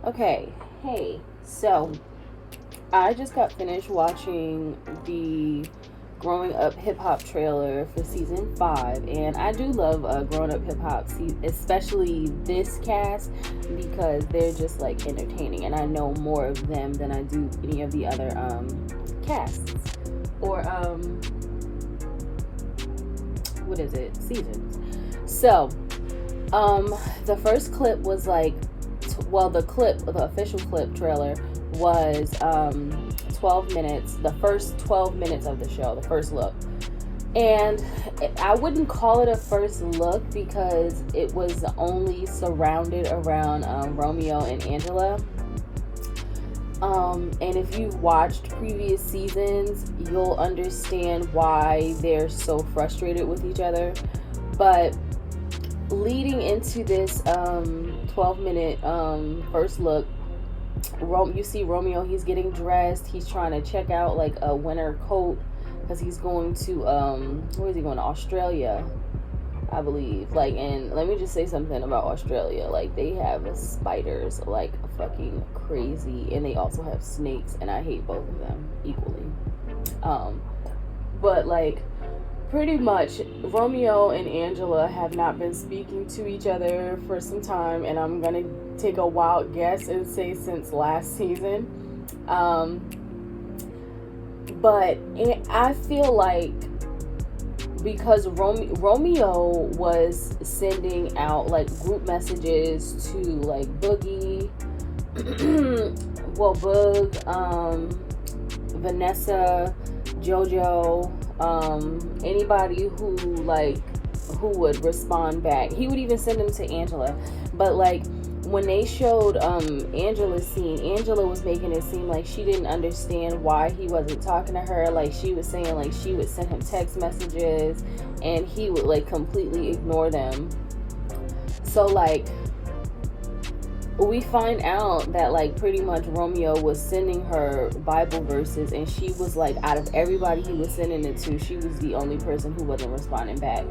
Okay, hey, so I just got finished watching the Growing Up Hip Hop trailer for season 5, and I do love Growing Up Hip Hop, especially this cast, because they're just like entertaining, and I know more of them than I do any of the other casts or what is it, seasons. So, the first clip was like the official clip trailer was 12 minutes, the first 12 minutes of the show, the first look. And I wouldn't call it a first look because it was only surrounded around Romeo and Angela. And if you've watched previous seasons, you'll understand why they're so frustrated with each other. But leading into this 12-minute first look, you see Romeo, he's getting dressed, he's trying to check out like a winter coat because he's going to where is he going, to Australia, I believe. Like, and let me just say something about Australia, like they have spiders like fucking crazy, and they also have snakes, and I hate both of them equally. But like, pretty much Romeo and Angela have not been speaking to each other for some time, and I'm gonna take a wild guess and say since last season. But I feel like because Romeo was sending out like group messages to like Boogie, well, Boog, Vanessa, JoJo, anybody who would respond back. He would even send them to Angela. But like when they showed Angela's scene, Angela was making it seem like she didn't understand why he wasn't talking to her. Like she was saying like she would send him text messages and he would like completely ignore them. So like we find out that like pretty much Romeo was sending her Bible verses, and she was like, out of everybody he was sending it to, she was the only person who wasn't responding back.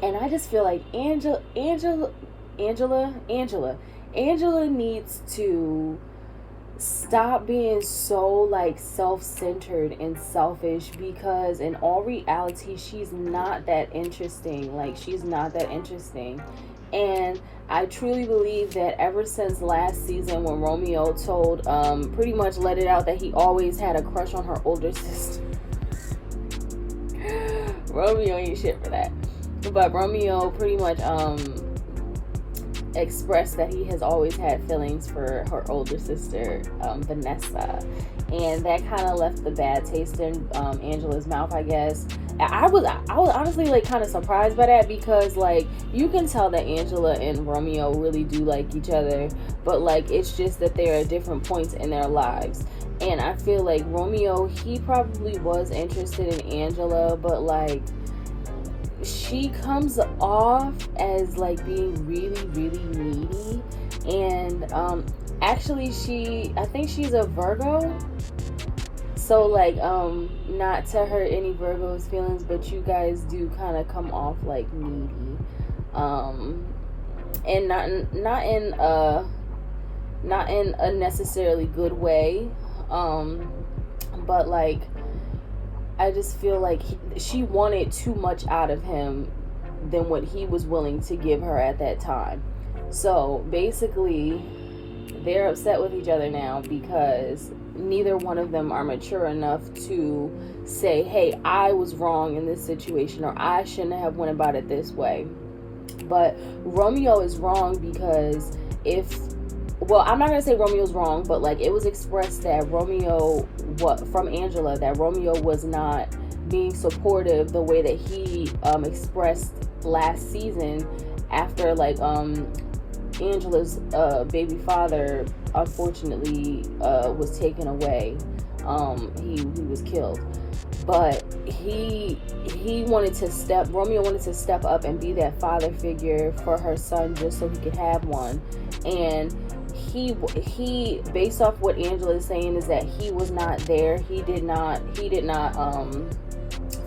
And I just feel like Angela needs to stop being so like self-centered and selfish, because in all reality she's not that interesting. Like she's not that interesting. And I truly believe that ever since last season when Romeo told pretty much let it out that he always had a crush on her older sister. Romeo ain't shit for that. But Romeo pretty much expressed that he has always had feelings for her older sister, Vanessa, and that kind of left the bad taste in Angela's mouth, I guess. I was honestly like kind of surprised by that, because like you can tell that Angela and Romeo really do like each other, but like it's just that they're at different points in their lives. And I feel like Romeo, he probably was interested in Angela, but like she comes off as like being really, really needy. And actually I think she's a Virgo. So like not to hurt any Virgo's feelings, but you guys do kind of come off like needy. And not in a necessarily good way. But like I just feel like she wanted too much out of him than what he was willing to give her at that time. So basically, they're upset with each other now because neither one of them are mature enough to say, hey, I was wrong in this situation, or I shouldn't have went about it this way. But Romeo is wrong because I'm not going to say Romeo's wrong, but like it was expressed that from Angela, that Romeo was not being supportive the way that he expressed last season after like Angela's baby father unfortunately was taken away. He was killed. But Romeo wanted to step up and be that father figure for her son just so he could have one. And he based off what Angela is saying is that he was not there. He did not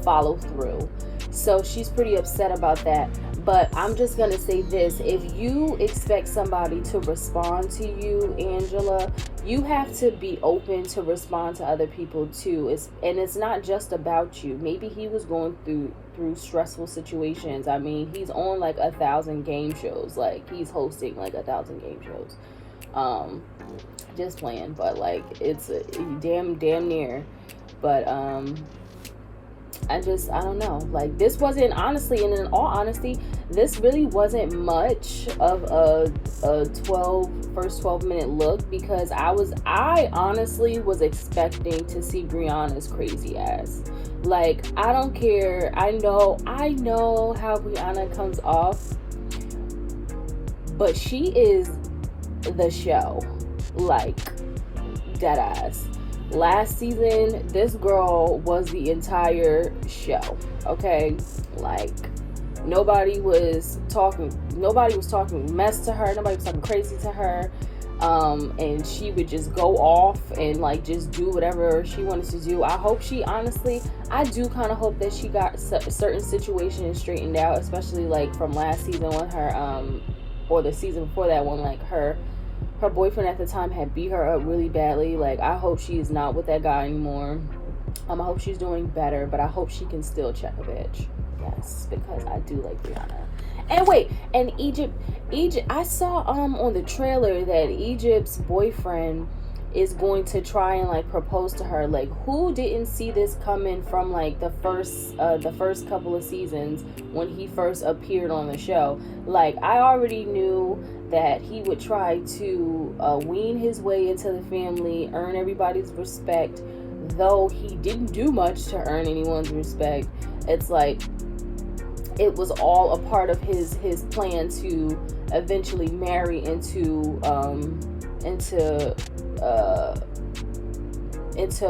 follow through. So she's pretty upset about that. But I'm just going to say this. If you expect somebody to respond to you, Angela, you have to be open to respond to other people too. And it's not just about you. Maybe he was going through stressful situations. I mean, he's on like 1,000 game shows. Like, he's hosting like 1,000 game shows. Just playing, but like, it's damn near. But I don't know. Like, this wasn't, honestly, and in all honesty, this really wasn't much of a first 12-minute look, because I honestly was expecting to see Brianna's crazy ass. Like, I don't care. I know how Brianna comes off, but she is the show. Like, dead ass. Last season, this girl was the entire show. Okay, like, nobody was talking mess to her, nobody was talking crazy to her, and she would just go off and like just do whatever she wanted to do. I do kind of hope that she got certain situations straightened out, especially like from last season when her or the season before that, when like her boyfriend at the time had beat her up really badly. Like, I hope she is not with that guy anymore. I hope she's doing better, but I hope she can still check a bitch. Yes, because I do like Brianna. And wait, and Egypt, I saw on the trailer that Egypt's boyfriend is going to try and like propose to her. Like, who didn't see this coming from like the first couple of seasons when he first appeared on the show? Like, I already knew that he would try to wean his way into the family, earn everybody's respect, though he didn't do much to earn anyone's respect. It's like, it was all a part of his plan to eventually marry into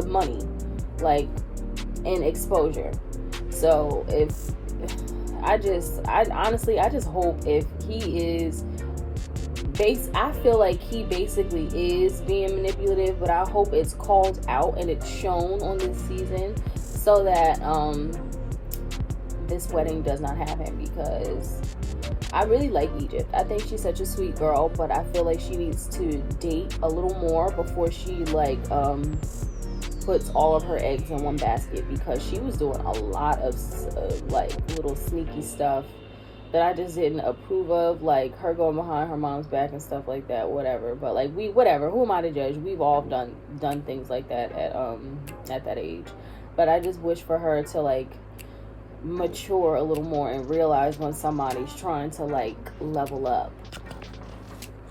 money, like, and exposure. So I just hope, if he is I feel like he basically is being manipulative, but I hope it's called out and it's shown on this season, so that this wedding does not happen, because I really like Egypt. I think she's such a sweet girl, but I feel like she needs to date a little more before she like puts all of her eggs in one basket, because she was doing a lot of like little sneaky stuff that I just didn't approve of, like her going behind her mom's back and stuff like that. Whatever, but like, whatever, who am I to judge? We've all done things like that at that age. But I just wish for her to like mature a little more and realize when somebody's trying to like level up.